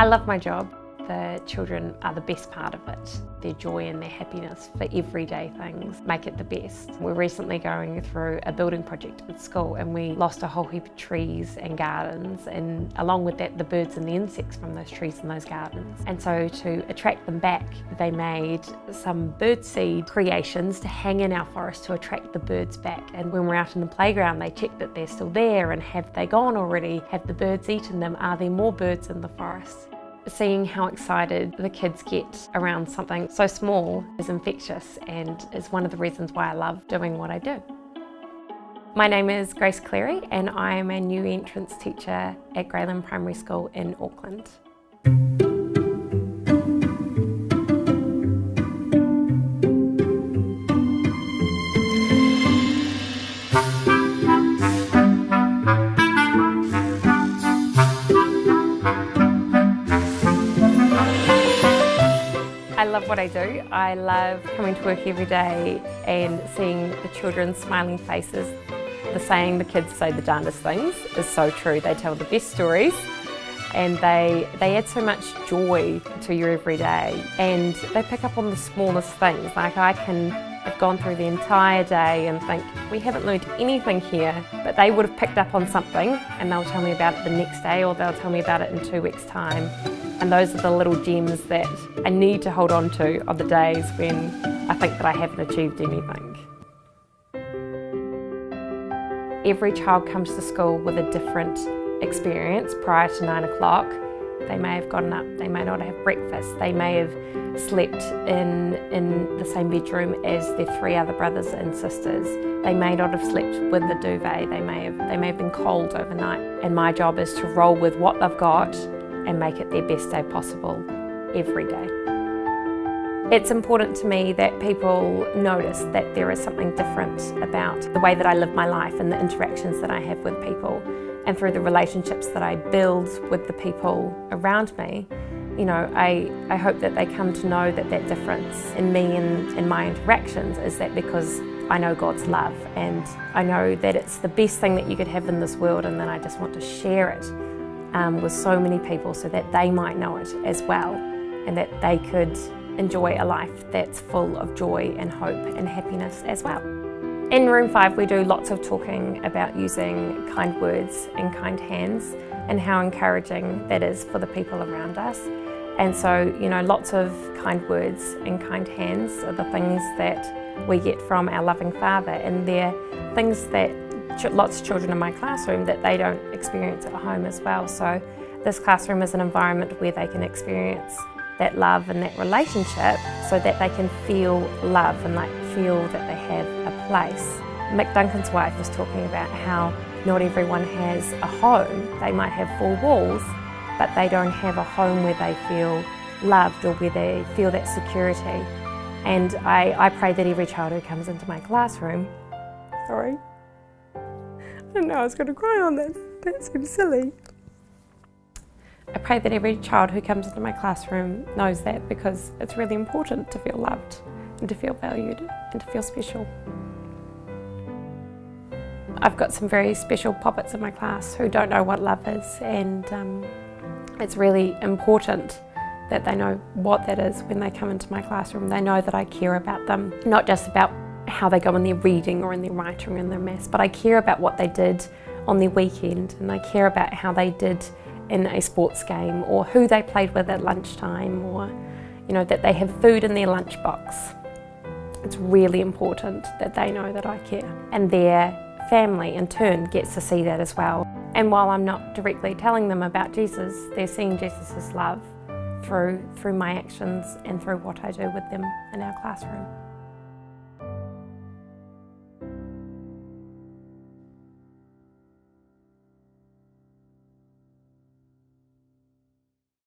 love my job. The children are the best part of it. Their joy and their happiness for everyday things make it the best. We're recently going through a building project at school and we lost a whole heap of trees and gardens, and along with that the birds and the insects from those trees and those gardens. And so to attract them back, they made some birdseed creations to hang in our forest to attract the birds back. And when we're out in the playground they check that they're still there, and have they gone already? Have the birds eaten them? Are there more birds in the forest? Seeing how excited the kids get around something so small is infectious and is one of the reasons why I love doing what I do. My name is Grace Cleary and I am a new entrance teacher at Grey Lynn Primary School in Auckland. I love what I do. I love coming to work every day and seeing the children's smiling faces. The saying, the kids say the darndest things, is so true. They tell the best stories and they add so much joy to your everyday, and they pick up on the smallest things. Like I can have gone through the entire day and think, we haven't learned anything here, but they would have picked up on something and they'll tell me about it the next day, or they'll tell me about it in 2 weeks' time. And those are the little gems that I need to hold on to on the days when I think that I haven't achieved anything. Every child comes to school with a different experience prior to 9 o'clock. They may have gotten up, they may not have breakfast, they may have slept in the same bedroom as their 3 other brothers and sisters. They may not have slept with the duvet, they may have been cold overnight. And my job is to roll with what they've got and make it their best day possible every day. It's important to me that people notice that there is something different about the way that I live my life and the interactions that I have with people, and through the relationships that I build with the people around me. You know, I hope that they come to know that that difference in me and in my interactions is that because I know God's love, and I know that it's the best thing that you could have in this world, and then I just want to share it with so many people so that they might know it as well, and that they could enjoy a life that's full of joy and hope and happiness as well. In room 5 we do lots of talking about using kind words and kind hands and how encouraging that is for the people around us. And so, you know, lots of kind words and kind hands are the things that we get from our loving Father, and they're things that lots of children in my classroom that they don't experience at home as well. So this classroom is an environment where they can experience that love and that relationship so that they can feel love and feel that they have a place. Mick Duncan's wife was talking about how not everyone has a home. They might have 4 walls, but they don't have a home where they feel loved or where they feel that security. And I pray that every child who comes into my classroom, sorry, I didn't know I was going to cry on that. That seems silly. I pray that every child who comes into my classroom knows that, because it's really important to feel loved and to feel valued and to feel special. I've got some very special poppets in my class who don't know what love is, and it's really important that they know what that is when they come into my classroom. They know that I care about them, not just about how they go in their reading or in their writing or in their maths, but I care about what they did on their weekend, and I care about how they did in a sports game, or who they played with at lunchtime, or you know, that they have food in their lunchbox. It's really important that they know that I care, and their family in turn gets to see that as well. And while I'm not directly telling them about Jesus, they're seeing Jesus' love through my actions and through what I do with them in our classroom.